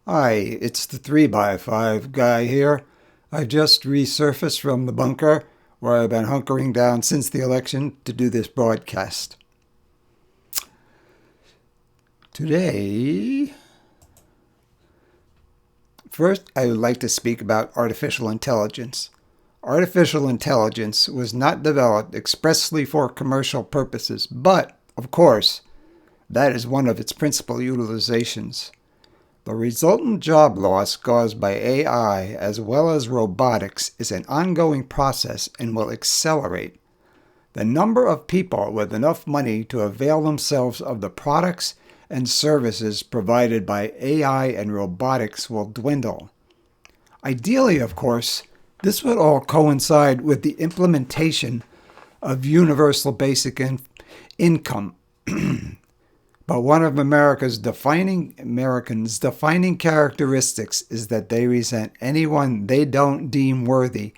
Hi, it's the 3x5 guy here. I've just resurfaced from the bunker where I've been hunkering down since the election to do this broadcast. Today, first I would like to speak about artificial intelligence. Artificial intelligence was not developed expressly for commercial purposes, but, of course, that is one of its principal utilizations. The resultant job loss caused by AI as well as robotics is an ongoing process and will accelerate. The number of people with enough money to avail themselves of the products and services provided by AI and robotics will dwindle. Ideally, of course, this would all coincide with the implementation of universal basic income. But one of Americans' defining characteristics is that they resent anyone they don't deem worthy,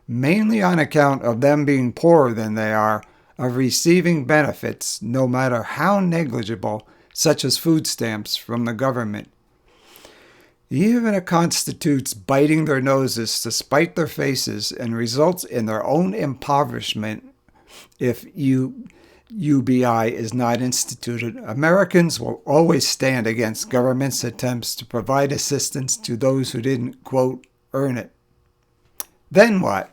mainly on account of them being poorer than they are, of receiving benefits, no matter how negligible, such as food stamps from the government. Even it constitutes biting their noses to spite their faces and results in their own impoverishment if UBI is not instituted. Americans will always stand against government's attempts to provide assistance to those who didn't, quote, earn it. Then what?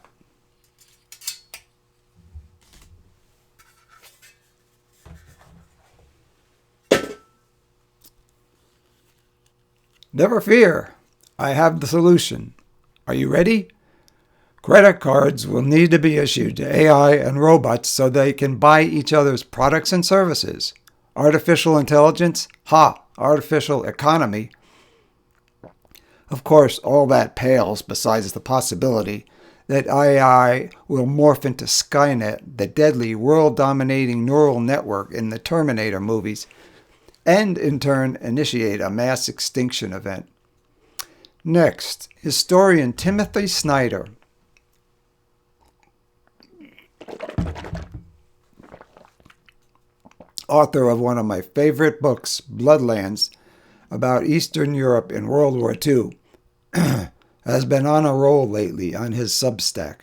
Never fear. I have the solution. Are you ready? Credit cards will need to be issued to AI and robots so they can buy each other's products and services. Artificial intelligence? Ha! Artificial economy. Of course, all that pales besides the possibility that AI will morph into Skynet, the deadly world-dominating neural network in the Terminator movies, and in turn initiate a mass extinction event. Next, historian Timothy Snyder, author of one of my favorite books, Bloodlands, about Eastern Europe in World War II, has been on a roll lately on his Substack.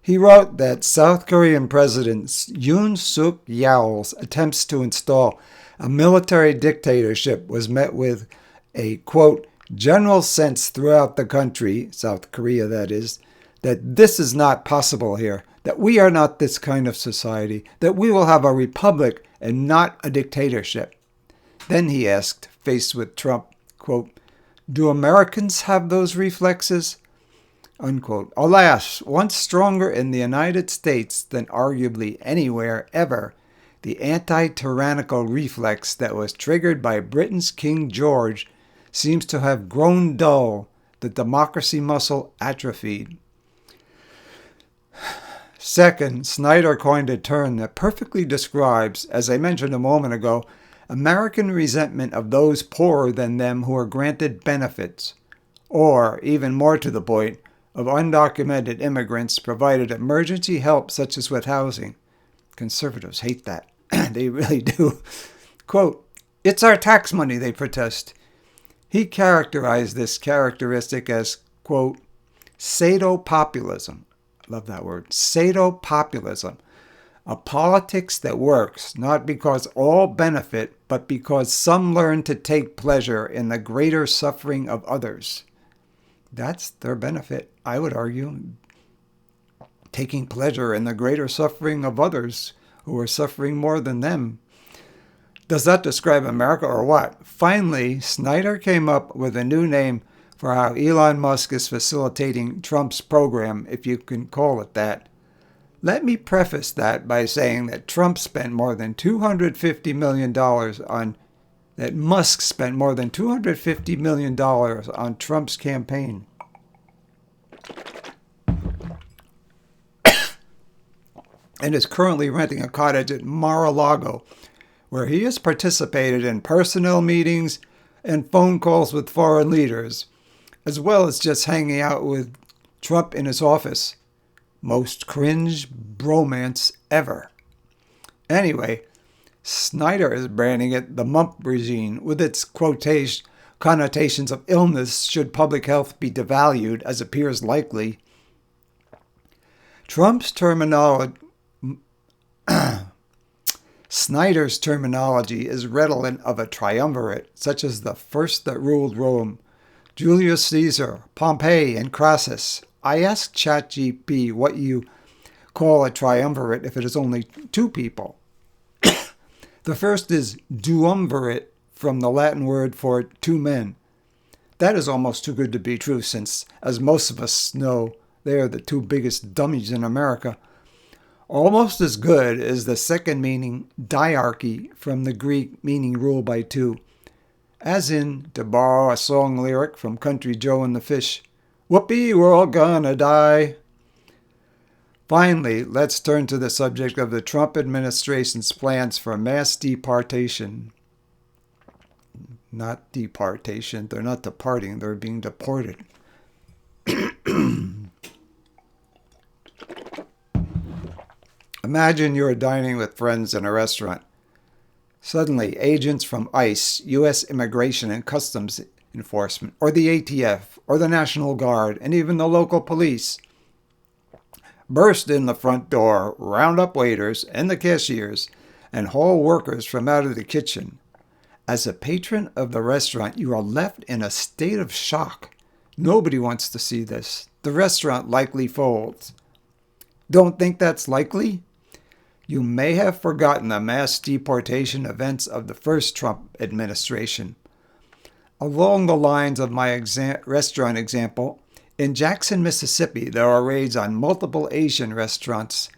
He wrote that South Korean President Yoon Suk Yeol's attempts to install a military dictatorship was met with a, quote, general sense throughout the country, South Korea that is, that this is not possible here, that we are not this kind of society, that we will have a republic and not a dictatorship. Then he asked, faced with Trump, quote, do Americans have those reflexes? Unquote. Alas, once stronger in the United States than arguably anywhere ever, the anti-tyrannical reflex that was triggered by Britain's King George seems to have grown dull, the democracy muscle atrophied. Second, Snyder coined a term that perfectly describes, as I mentioned a moment ago, American resentment of those poorer than them who are granted benefits, or, even more to the point, of undocumented immigrants provided emergency help such as with housing. Conservatives hate that. They really do. Quote, it's our tax money, they protest. He characterized this characteristic as, quote, pseudo-populism. Love that word. Pseudo-populism. A politics that works not because all benefit, but because some learn to take pleasure in the greater suffering of others. That's their benefit, I would argue. Taking pleasure in the greater suffering of others who are suffering more than them. Does that describe America or what? Finally, Snyder came up with a new name for how Elon Musk is facilitating Trump's program, if you can call it that. Let me preface that by saying that Trump spent more than $250 million that Musk spent more than $250 million on Trump's campaign. And is currently renting a cottage at Mar-a-Lago, where he has participated in personnel meetings and phone calls with foreign leaders, as well as just hanging out with Trump in his office. Most cringe bromance ever. Anyway, Snyder is branding it the Mump regime with its connotations of illness should public health be devalued, as appears likely. Snyder's terminology is redolent of a triumvirate, such as the first that ruled Rome, Julius Caesar, Pompey, and Crassus. I asked ChatGPT what you call a triumvirate if it is only two people. The first is duumvirate, from the Latin word for two men. That is almost too good to be true, since, as most of us know, they are the two biggest dummies in America. Almost as good is the second meaning, diarchy, from the Greek meaning rule by two. As in, to borrow a song lyric from Country Joe and the Fish, whoopee, we're all gonna die. Finally, let's turn to the subject of the Trump administration's plans for mass deportation. Not deportation. They're not departing. They're being deported. Imagine you're dining with friends in a restaurant. Suddenly, agents from ICE, U.S. Immigration and Customs Enforcement, or the ATF, or the National Guard, and even the local police burst in the front door, round up waiters and the cashiers, and haul workers from out of the kitchen. As a patron of the restaurant, you are left in a state of shock. Nobody wants to see this. The restaurant likely folds. Don't think that's likely? You may have forgotten the mass deportation events of the first Trump administration. Along the lines of my restaurant example, in Jackson, Mississippi, there are raids on multiple Asian restaurants.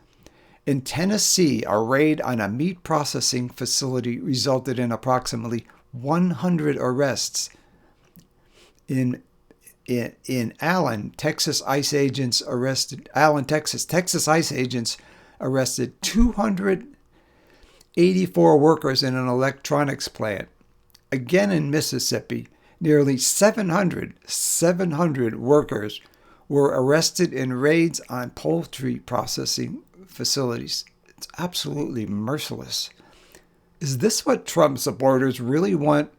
In Tennessee, a raid on a meat processing facility resulted in approximately 100 arrests. In Allen, Texas ICE agents arrested 284 workers in an electronics plant. Again in Mississippi, nearly 700 workers were arrested in raids on poultry processing facilities. It's absolutely merciless. Is this what Trump supporters really want?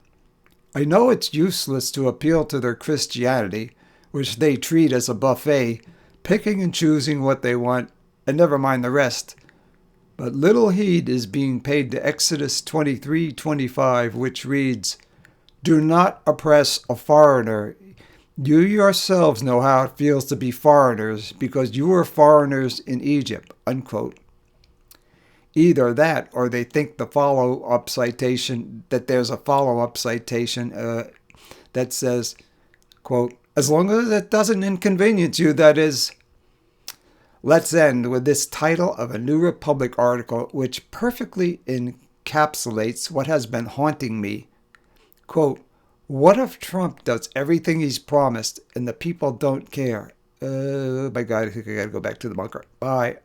I know it's useless to appeal to their Christianity, which they treat as a buffet, picking and choosing what they want, and never mind the rest. But little heed is being paid to Exodus 23:25, which reads, "Do not oppress a foreigner. You yourselves know how it feels to be foreigners, because you were foreigners in Egypt," unquote. Either that, or they think there's a follow-up citation that says, quote, "as long as it doesn't inconvenience you, that is." Let's end with this title of a New Republic article, which perfectly encapsulates what has been haunting me. Quote, "What if Trump does everything he's promised and the people don't care? My God, I think I gotta go back to the bunker. Bye."